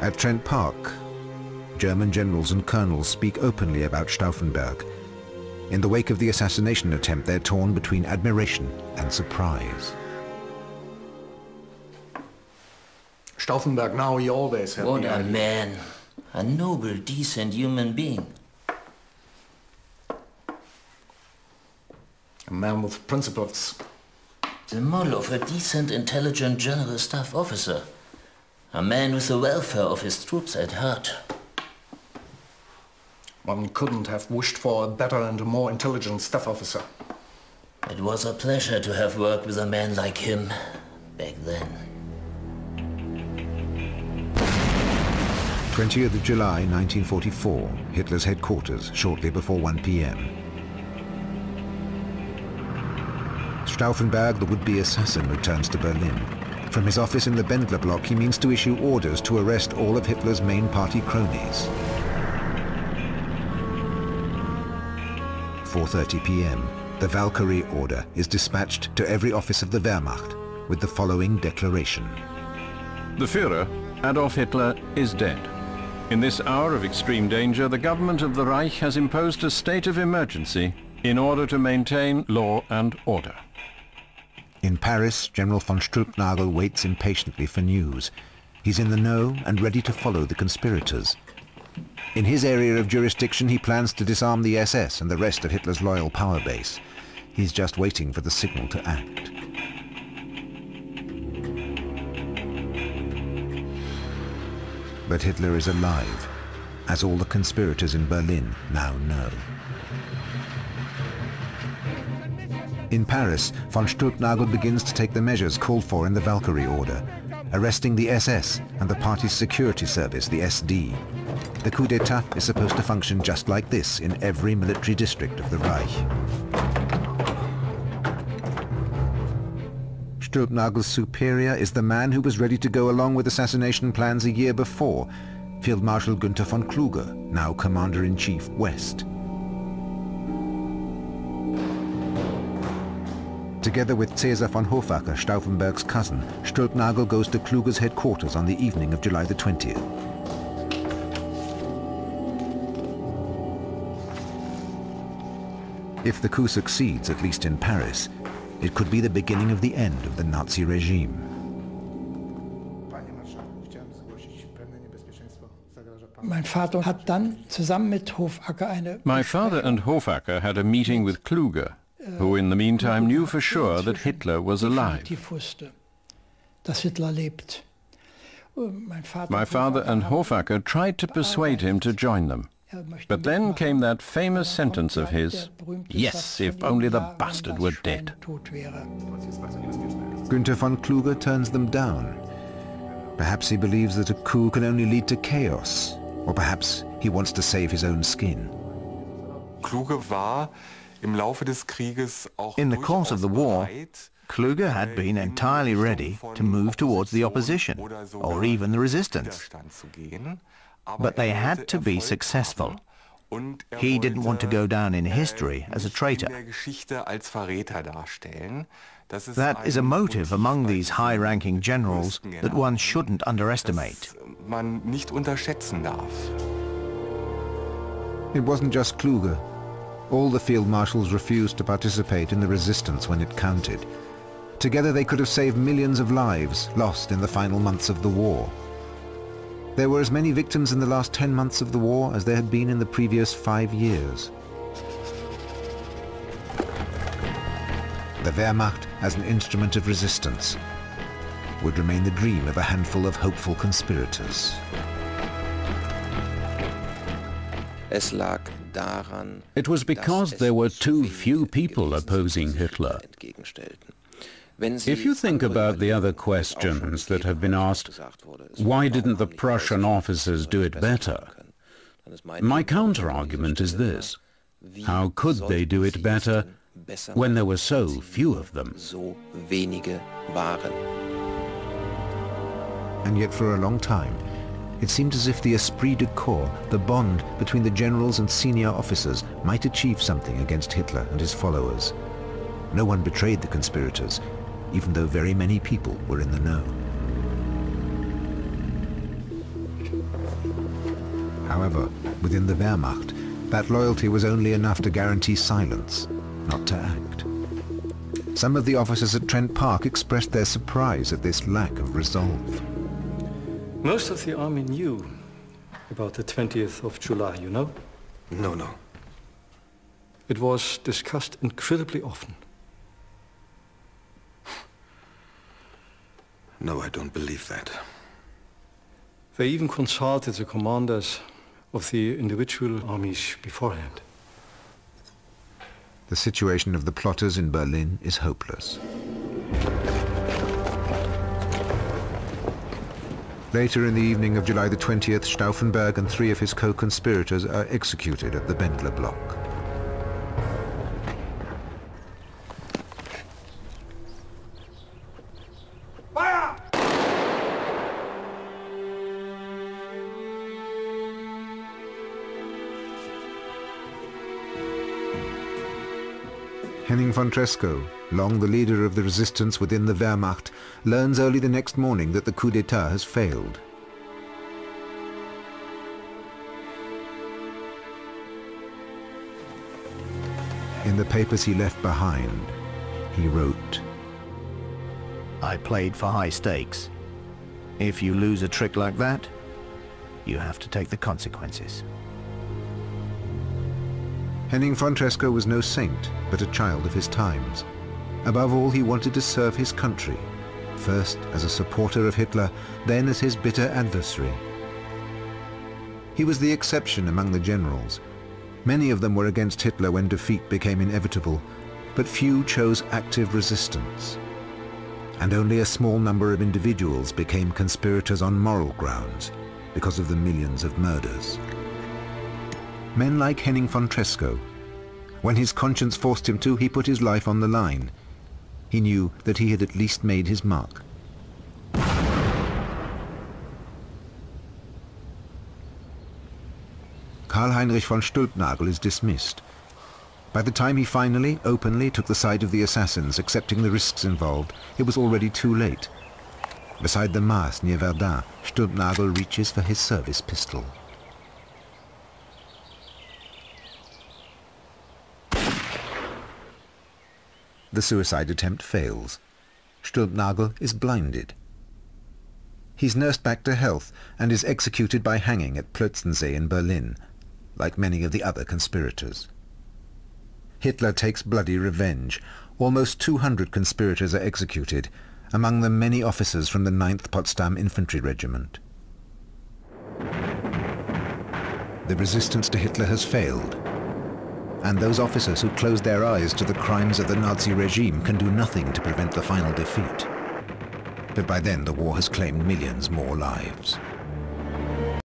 At Trent Park, German generals and colonels speak openly about Stauffenberg. In the wake of the assassination attempt, they're torn between admiration and surprise. Stauffenberg, now he always had What a man. A noble, decent human being. A man with principles. The model of a decent, intelligent general staff officer. A man with the welfare of his troops at heart. One couldn't have wished for a better and a more intelligent staff officer. It was a pleasure to have worked with a man like him back then. 20th of July 1944, Hitler's headquarters, shortly before 1 p.m. Stauffenberg, the would-be assassin, returns to Berlin. From his office in the Bendler block, he means to issue orders to arrest all of Hitler's main party cronies. 4:30 p.m. The Valkyrie order is dispatched to every office of the Wehrmacht with the following declaration. The Führer, Adolf Hitler, is dead. In this hour of extreme danger, the government of the Reich has imposed a state of emergency in order to maintain law and order. In Paris, General von Stülpnagel waits impatiently for news. He's in the know and ready to follow the conspirators. In his area of jurisdiction, he plans to disarm the SS and the rest of Hitler's loyal power base. He's just waiting for the signal to act. But Hitler is alive, as all the conspirators in Berlin now know. In Paris, von Stülpnagel begins to take the measures called for in the Valkyrie order, arresting the SS and the party's security service, the SD. The coup d'etat is supposed to function just like this in every military district of the Reich. Stülpnagel's superior is the man who was ready to go along with assassination plans a year before, Field Marshal Günther von Kluge, now Commander-in-Chief West. Together with Cäsar von Hofacker, Stauffenberg's cousin, Stülpnagel goes to Kluge's headquarters on the evening of July the 20th. If the coup succeeds, at least in Paris, it could be the beginning of the end of the Nazi regime. My father and Hofacker had a meeting with Kluge, who in the meantime knew for sure that Hitler was alive. My father and Hofacker tried to persuade him to join them. But then came that famous sentence of his, "Yes, if only the bastard were dead." Günther von Kluge turns them down. Perhaps he believes that a coup can only lead to chaos, or perhaps he wants to save his own skin. In the course of the war, Kluge had been entirely ready to move towards the opposition, or even the resistance. But they had to be successful. He didn't want to go down in history as a traitor. That is a motive among these high-ranking generals that one shouldn't underestimate. It wasn't just Kluge. All the field marshals refused to participate in the resistance when it counted. Together they could have saved millions of lives lost in the final months of the war. There were as many victims in the last 10 months of the war as there had been in the previous 5 years. The Wehrmacht as an instrument of resistance would remain the dream of a handful of hopeful conspirators. It was because there were too few people opposing Hitler. If you think about the other questions that have been asked, why didn't the Prussian officers do it better? My counter-argument is this: how could they do it better when there were so few of them? And yet for a long time, it seemed as if the esprit de corps, the bond between the generals and senior officers, might achieve something against Hitler and his followers. No one betrayed the conspirators, even though very many people were in the know. However, within the Wehrmacht, that loyalty was only enough to guarantee silence, not to act. Some of the officers at Trent Park expressed their surprise at this lack of resolve. Most of the army knew about the 20th of July, you know? No. It was discussed incredibly often. No, I don't believe that. They even consulted the commanders of the individual armies beforehand. The situation of the plotters in Berlin is hopeless. Later in the evening of July the 20th, Stauffenberg and 3 of his co-conspirators are executed at the Bendler block. Henning von Tresckow, long the leader of the resistance within the Wehrmacht, learns early the next morning that the coup d'etat has failed. In the papers he left behind, he wrote, I played for high stakes. If you lose a trick like that, you have to take the consequences. Henning von Tresckow was no saint, but a child of his times. Above all, he wanted to serve his country, first as a supporter of Hitler, then as his bitter adversary. He was the exception among the generals. Many of them were against Hitler when defeat became inevitable, but few chose active resistance. And only a small number of individuals became conspirators on moral grounds because of the millions of murders. Men like Henning von Tresckow. When his conscience forced him to, he put his life on the line. He knew that he had at least made his mark. Karl-Heinrich von Stülpnagel is dismissed. By the time he finally, openly took the side of the assassins, accepting the risks involved, it was already too late. Beside the Maas near Verdun, Stülpnagel reaches for his service pistol. The suicide attempt fails. Stülpnagel is blinded. He's nursed back to health and is executed by hanging at Plötzensee in Berlin, like many of the other conspirators. Hitler takes bloody revenge. Almost 200 conspirators are executed, among them many officers from the 9th Potsdam Infantry Regiment. The resistance to Hitler has failed, and those officers who closed their eyes to the crimes of the Nazi regime can do nothing to prevent the final defeat. But by then the war has claimed millions more lives.